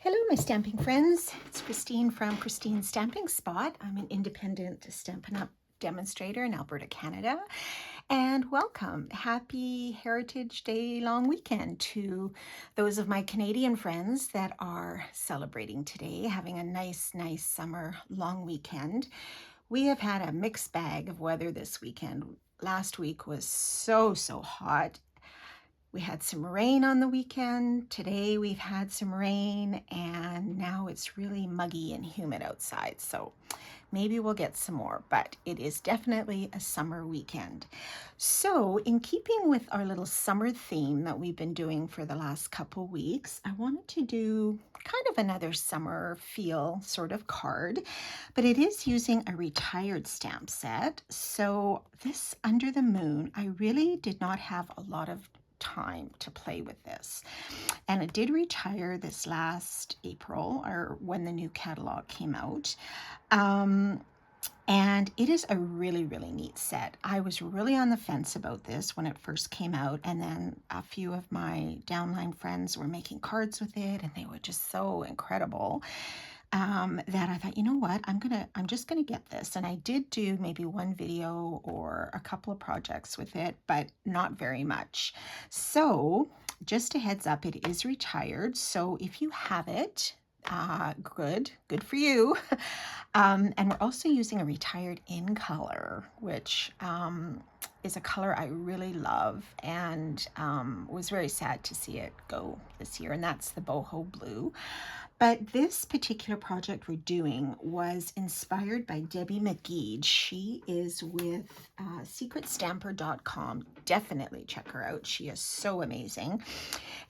Hello, my stamping friends. It's Christine from Christine's Stamping Spot. I'm an independent Stampin' Up! Demonstrator in Alberta, Canada. And welcome. Happy Heritage Day long weekend to those of my Canadian friends that are celebrating today, having a nice summer long weekend. We have had a mixed bag of weather this weekend. Last week was so hot. We had some rain on the weekend. Today we've had some rain, and now it's really muggy and humid outside. So maybe we'll get some more, but it is definitely a summer weekend. So in keeping with our little summer theme that we've been doing for the last couple weeks, I wanted to do kind of another summer feel sort of card, but it is using a retired stamp set. So this Under the Moon, I really did not have a lot of time to play with this, and it did retire this last April, or when the new catalog came out. And it is a really neat set. I was really on the fence about this when it first came out, and then a few of my downline friends were making cards with it, and they were just so incredible that I thought, you know what, I'm just gonna get this. And I did do maybe one video or a couple of projects with it, but not very much. So just a heads up, it is retired. So if you have it, good for you. And we're also using a retired in color, which is a color I really love, and was very sad to see it go this year, and that's the boho blue. But this particular project we're doing was inspired by Debbie McGeed. She is with secretstamper.com. Definitely check her out. She is so amazing.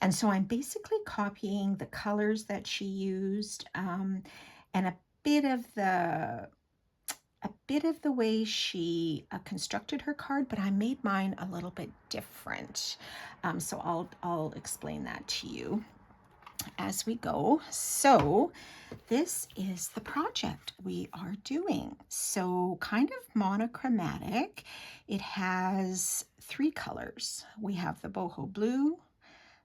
And so I'm basically copying the colors that she used, and a bit of the way she constructed her card, but I made mine a little bit different. So I'll explain that to you as we go. So this is the project we are doing. So kind of monochromatic. It has three colors. We have the boho blue,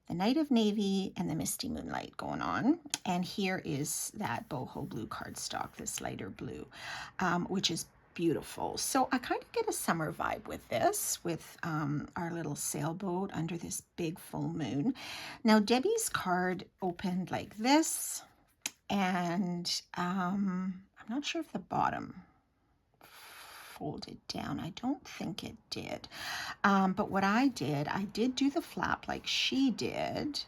the Night of Navy, and the Misty Moonlight going on. And here is that boho blue cardstock, this lighter blue, which is beautiful. So I kind of get a summer vibe with this, with our little sailboat under this big full moon. Now Debbie's card opened like this, and I'm not sure if the bottom folded down. I don't think it did. But what I did do the flap like she did,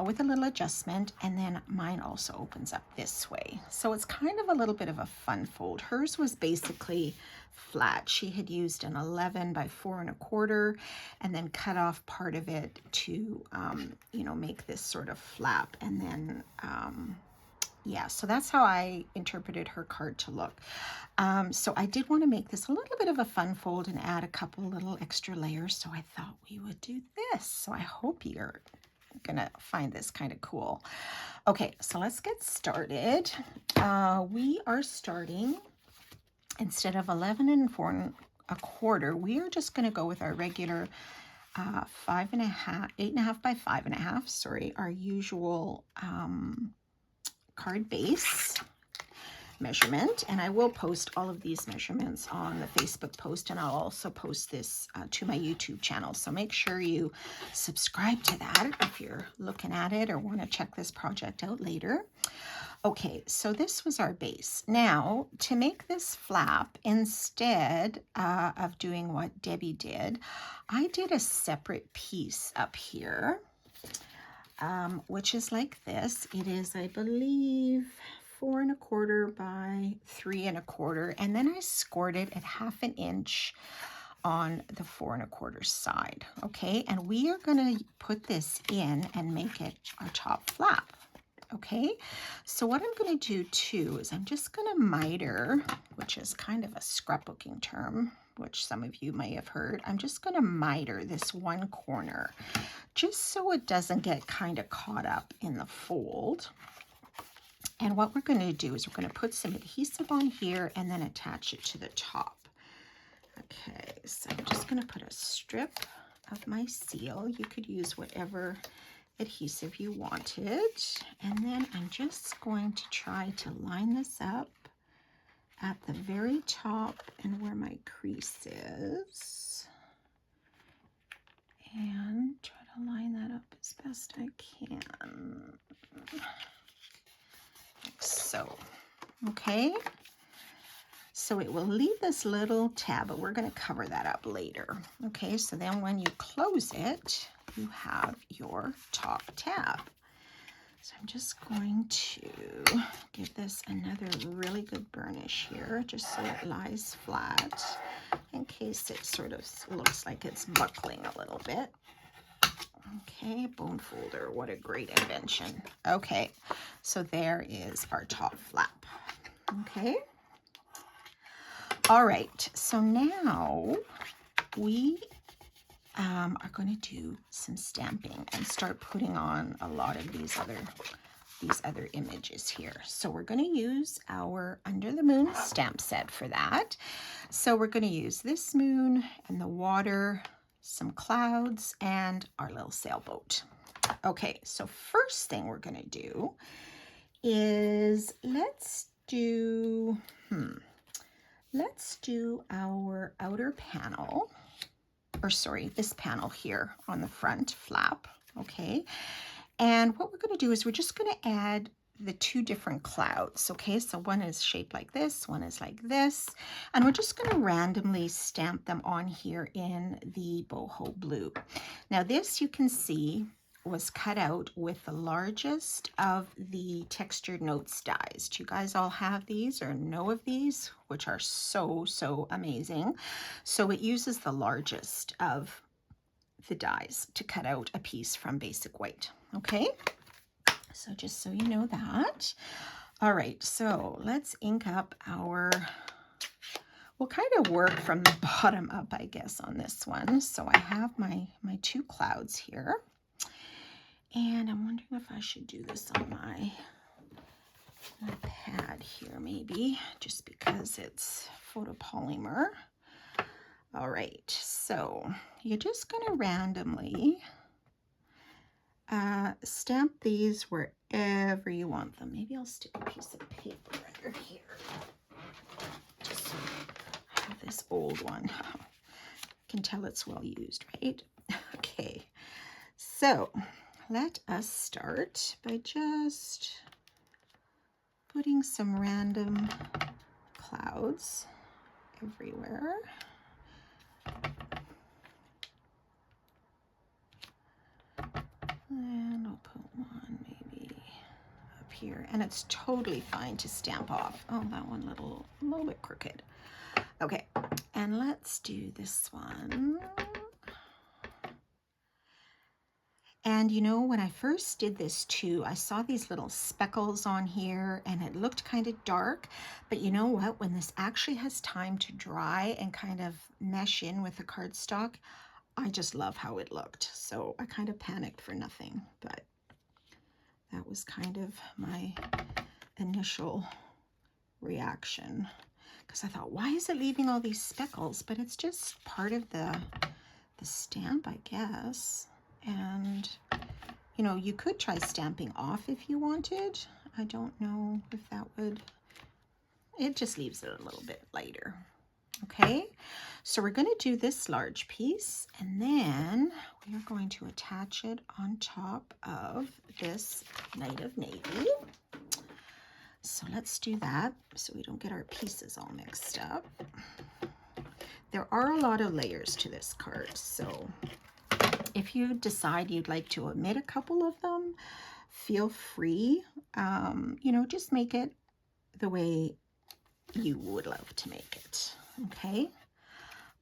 with a little adjustment, and then mine also opens up this way. So it's kind of a little bit of a fun fold. Hers was basically flat. She had used an 11 by 4 1/4 and then cut off part of it to, make this sort of flap. And then, yeah, so that's how I interpreted her card to look. So I did want to make this a little bit of a fun fold and add a couple little extra layers. So I thought we would do this. So I hope you're gonna find this kind of cool. Okay, so let's get started. We are starting, instead of 11 4 1/4, we are just going to go with our regular 5.5, 8.5 by 5.5, sorry, our usual card base measurement. And I will post all of these measurements on the Facebook post, and I'll also post this to my YouTube channel. So make sure you subscribe to that if you're looking at it or want to check this project out later. Okay, so this was our base. Now, to make this flap, instead of doing what Debbie did, I did a separate piece up here, which is like this. It is, I believe, 4 1/4 by 3 1/4, and then I scored it at 1/2 inch on the 4 1/4 side. Okay, and we are going to put this in and make it our top flap. Okay, so what I'm going to do too is I'm just going to miter, which is kind of a scrapbooking term, which some of you may have heard. I'm just going to miter this one corner just so it doesn't get kind of caught up in the fold. And what we're going to do is we're going to put some adhesive on here and then attach it to the top. Okay, so I'm just going to put a strip of my seal. You could use whatever adhesive you wanted. And then I'm just going to try to line this up at the very top and where my crease is. And try to line that up as best I can. Like so. Okay. So it will leave this little tab, but we're going to cover that up later. Okay, so then when you close it, you have your top tab. So I'm just going to give this another really good burnish here, just so it lies flat, in case it sort of looks like it's buckling a little bit. Okay, bone folder, what a great invention. Okay, so there is our top flap. Okay. All right, so now we are going to do some stamping and start putting on a lot of these other images here. So we're going to use our Under the Moon stamp set for that. So we're going to use this moon and the water, some clouds, and our little sailboat. Okay, so first thing we're going to do is let's do our outer panel, or sorry, this panel here on the front flap, okay? And what we're going to do is we're just going to add the two different clouds, okay? So one is shaped like this, one is like this, and we're just going to randomly stamp them on here in the boho blue. Now this, you can see, was cut out with the largest of the textured notes dies. Do you guys all have these or know of these, which are so amazing? So it uses the largest of the dies to cut out a piece from Basic White. Okay, so just so you know that. All right, so let's ink up our, we'll kind of work from the bottom up, I guess, on this one. So I have my two clouds here. And I'm wondering if I should do this on my pad here, maybe, just because it's photopolymer. All right, so you're just going to randomly stamp these wherever you want them. Maybe I'll stick a piece of paper under here. Just I have this old one. You can tell it's well used, right? Okay, so let us start by just putting some random clouds everywhere. And I'll put one maybe up here. And it's totally fine to stamp off. Oh, that one a little bit crooked. Okay, and let's do this one. And you know, when I first did this too, I saw these little speckles on here and it looked kind of dark, but you know what? When this actually has time to dry and kind of mesh in with the cardstock, I just love how it looked. So I kind of panicked for nothing, but that was kind of my initial reaction, because I thought, why is it leaving all these speckles? But it's just part of the stamp, I guess. And, you know, you could try stamping off if you wanted. I don't know if that would, it just leaves it a little bit lighter. Okay, so we're going to do this large piece, and then we are going to attach it on top of this Night of Navy. So let's do that so we don't get our pieces all mixed up. There are a lot of layers to this card, so if you decide you'd like to omit a couple of them, feel free. You know, just make it the way you would love to make it. Okay.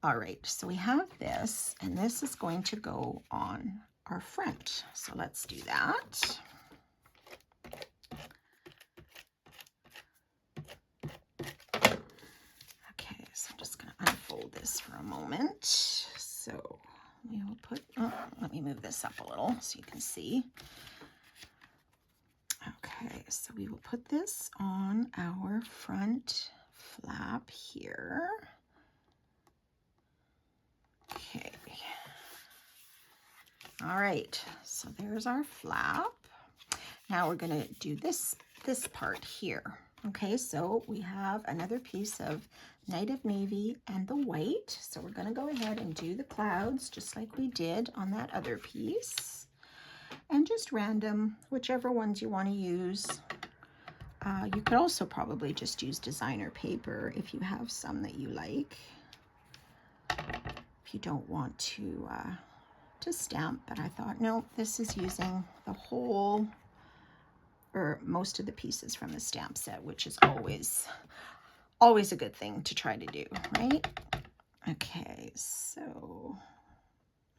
All right. So we have this, and this is going to go on our front. So let's do that. Okay. So I'm just going to unfold this for a moment. So we will put, oh, let me move this up a little so you can see. Okay, so we will put this on our front flap here. Okay. All right, so there's our flap. Now we're going to do this part here. Okay, so we have another piece of Night of Navy and the white. So we're going to go ahead and do the clouds just like we did on that other piece. And just random, whichever ones you want to use. You could also probably just use designer paper if you have some that you like. If you don't want to stamp, but I thought, no, this is using the whole or most of the pieces from the stamp set, which is always a good thing to try to do, right? Okay, so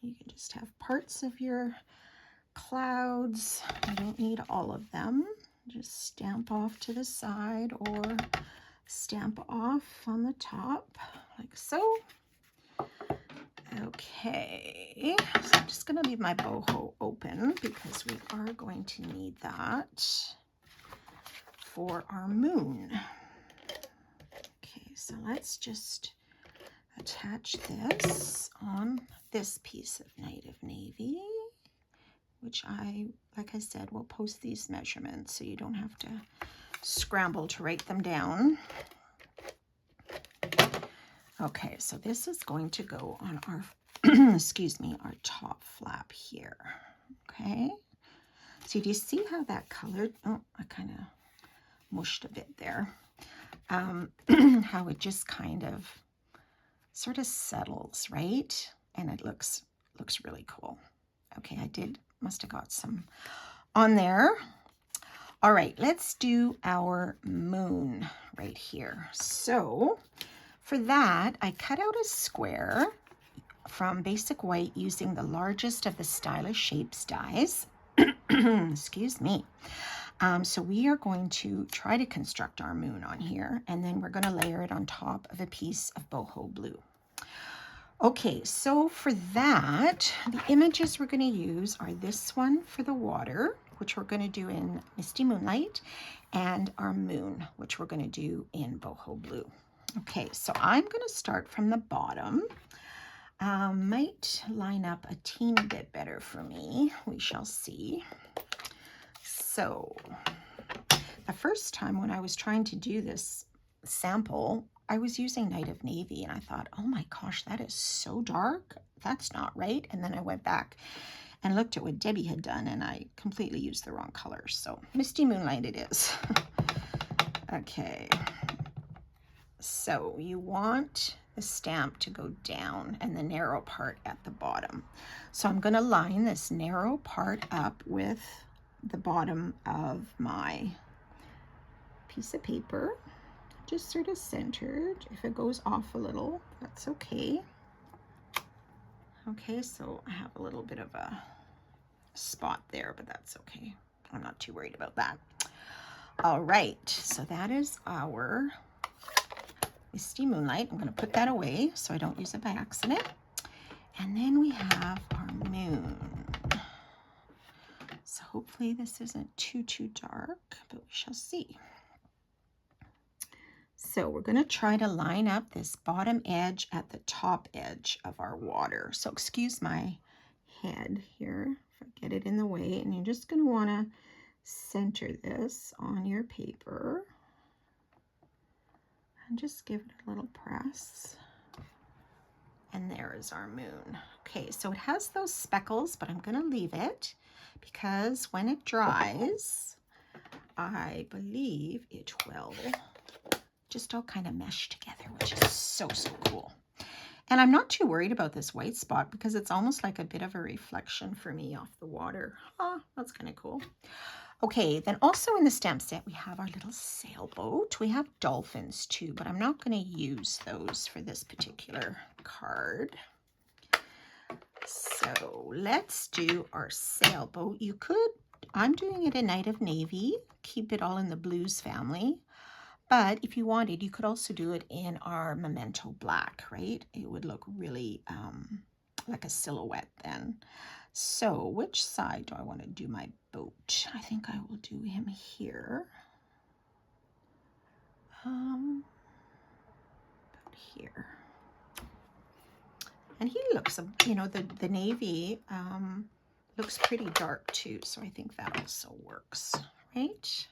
you can just have parts of your clouds. You don't need all of them. Just stamp off to the side or stamp off on the top like so. Okay, so I'm just going to leave my boho open because we are going to need that for our moon. Okay, so let's just attach this on this piece of Night of Navy, which like I said, will post these measurements so you don't have to scramble to write them down. Okay, so this is going to go on our, excuse me, our top flap here. Okay, so do you see how that colored, oh, I kind of mushed a bit there. How it just kind of sort of settles, right? And it looks really cool. Okay, must have got some on there. All right, let's do our moon right here. So for that, I cut out a square from Basic White using the largest of the Stylish Shapes dies. Excuse me. So we are going to try to construct our moon on here, and then we're going to layer it on top of a piece of boho blue. Okay, so for that, the images we're going to use are this one for the water, which we're going to do in Misty Moonlight, and our moon, which we're going to do in boho blue. Okay, so I'm going to start from the bottom. Might line up a teeny bit better for me. We shall see. So the first time when I was trying to do this sample, I was using Night of Navy and I thought, oh my gosh, that is so dark. That's not right. And then I went back and looked at what Debbie had done and I completely used the wrong color. So Misty Moonlight it is. Okay. So you want the stamp to go down and the narrow part at the bottom. So I'm going to line this narrow part up with the bottom of my piece of paper, just sort of centered. If it goes off a little, that's okay. Okay, so I have a little bit of a spot there, but that's okay. I'm not too worried about that. All right, so that is our Misty Moonlight. I'm going to put that away so I don't use it by accident. And then we have our moon. So hopefully this isn't too dark, but we shall see. So we're going to try to line up this bottom edge at the top edge of our water. So excuse my head here if I get it in the way. And you're just going to want to center this on your paper. And just give it a little press. And there is our moon. Okay, so it has those speckles, but I'm going to leave it because when it dries, I believe it will just all kind of mesh together, which is so cool. And I'm not too worried about this white spot because it's almost like a bit of a reflection for me off the water. Oh, that's kind of cool. Okay, then also in the stamp set, we have our little sailboat. We have dolphins too, but I'm not going to use those for this particular card. So let's do our sailboat. You could, I'm doing it in Night of Navy, keep it all in the blues family. But if you wanted, you could also do it in our Memento Black, right? It would look really like a silhouette then. So which side do I want to do my boat? I think I will do him here. About here. And he looks, you know, the navy Looks pretty dark too, so I think that also works, right?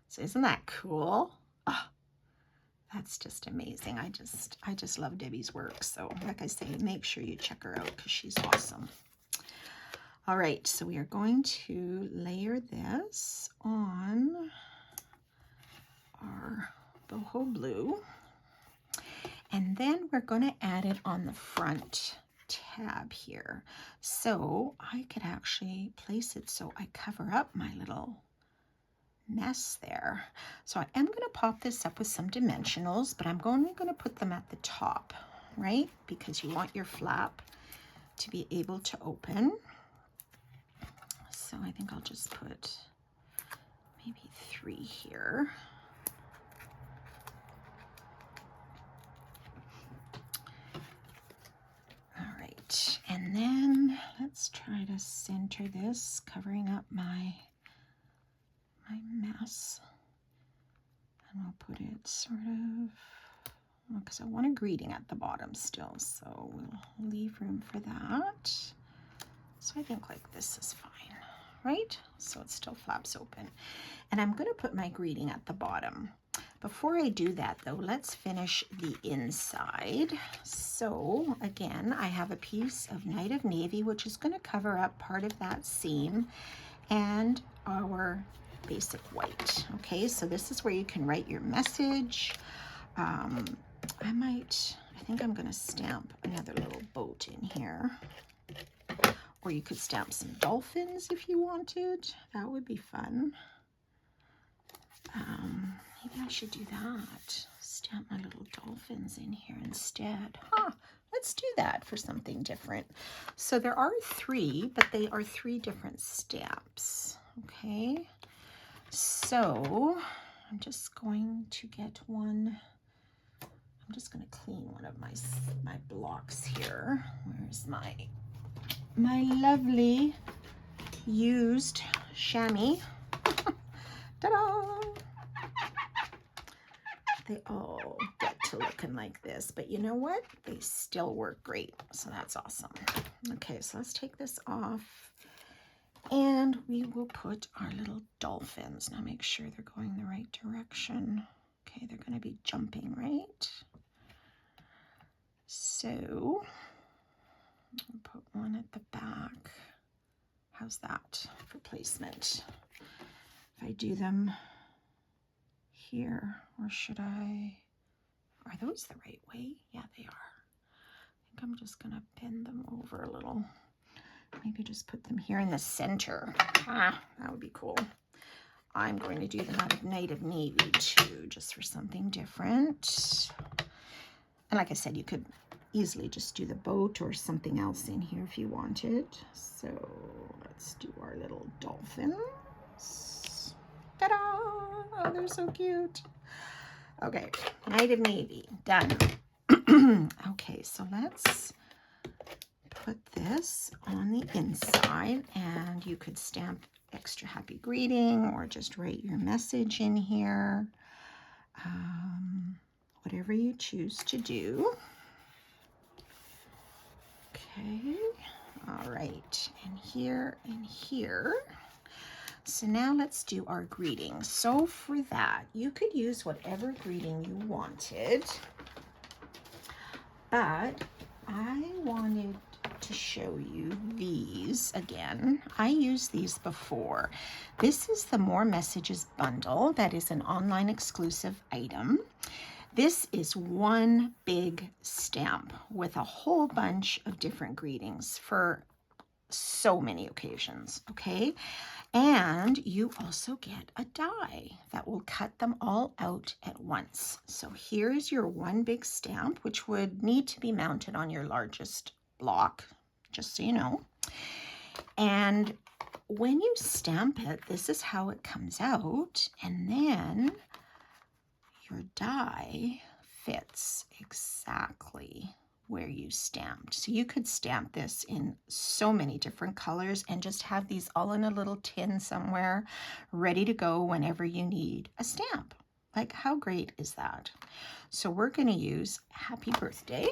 So isn't that cool? Oh, that's just amazing. I just love Debbie's work. So like I say, make sure you check her out because she's awesome. All right, so we are going to layer this on our boho blue. And then we're going to add it on the front tab here. So I could actually place it so I cover up my little mess there. So I am going to pop this up with some dimensionals, but I'm only going to put them at the top, right? Because you want your flap to be able to open. So I think I'll just put maybe 3 here. All right, and then let's try to center this, covering up my mess. And I'll put it sort of, because I want a greeting at the bottom still, so we'll leave room for that. So I think like this is fine, right? So it still flaps open. And I'm going to put my greeting at the bottom. Before I do that though, let's finish the inside. So again, I have a piece of Night of Navy, which is going to cover up part of that seam and our basic white. Okay, so this is where you can write your message. I think I'm going to stamp another little boat in here. Or you could stamp some dolphins if you wanted. That would be fun. Maybe I should do that. Stamp my little dolphins in here instead. Let's do that for something different. So there are 3, but they are 3 different stamps. Okay. So I'm just going to get one. I'm just going to clean one of my blocks here. Where's my lovely used chamois? Ta-da! They all get to looking like this, but you know what? They still work great, so that's awesome. Okay, so let's take this off, and we will put our little dolphins. Now make sure they're going the right direction. Okay, they're going to be jumping, right? So I'll put one at the back. How's that for placement? If I do them here, or should I? Are those the right way? Yeah, they are. I think I'm just gonna bend them over a little. Maybe just put them here in the center. That would be cool. I'm going to do them out of Night of Navy too, just for something different. And like I said, you could easily just do the boat or something else in here if you wanted. So let's do our little dolphins. Ta-da! Oh, they're so cute. Okay, Night of Navy, done. Okay, so let's put this on the inside, and you could stamp extra happy greeting or just write your message in here. Whatever you choose to do. Okay, all right, and here and here. So now let's do our greeting. So for that, you could use whatever greeting you wanted, but I wanted to show you these again. I used these before. This is the More Messages bundle. That is an online exclusive item. This is one big stamp with a whole bunch of different greetings for so many occasions, okay? And you also get a die that will cut them all out at once. So here's your one big stamp, which would need to be mounted on your largest block, just so you know. And when you stamp it, this is how it comes out. And then your die fits exactly where you stamped. So you could stamp this in so many different colors and just have these all in a little tin somewhere ready to go whenever you need a stamp. Like, how great is that? So we're going to use Happy Birthday,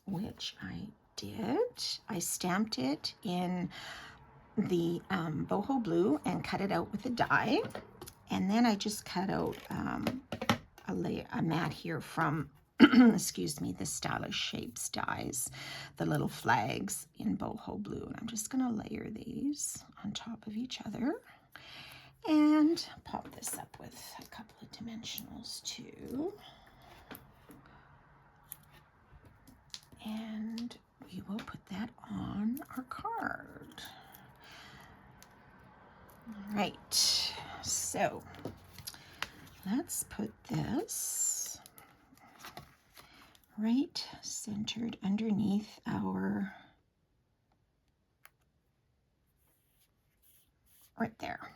which I did, I stamped it in the boho blue and cut it out with a die. And then I just cut out a mat here from, excuse me, the Stylish Shapes dies, the little flags in boho blue. And I'm just gonna layer these on top of each other and pop this up with a couple of dimensionals too. And we will put that on our card. All right, so let's put this right centered underneath our, right there.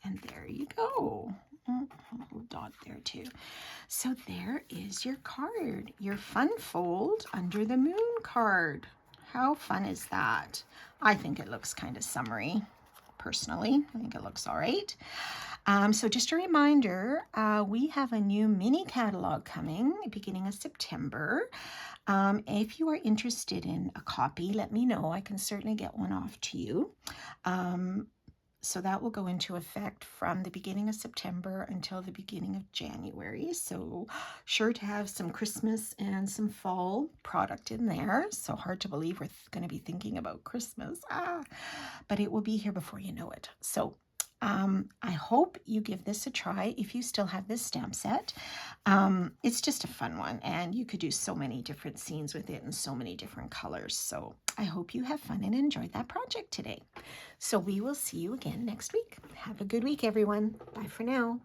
And there you go. A little dot there too. So there is your card, your fun fold under the moon card. How fun is that? I think it looks kind of summery. Personally, I think it looks all right. So just a reminder, we have a new mini catalog coming beginning of September. If you are interested in a copy, let me know. I can certainly get one off to you. So that will go into effect from the beginning of September until the beginning of January. So sure to have some Christmas and some fall product in there. So hard to believe we're going to be thinking about Christmas. But it will be here before you know it. So I hope you give this a try if you still have this stamp set. It's just a fun one, and you could do so many different scenes with it in so many different colors. So I hope you have fun and enjoyed that project today. So we will see you again next week. Have a good week, everyone. Bye for now.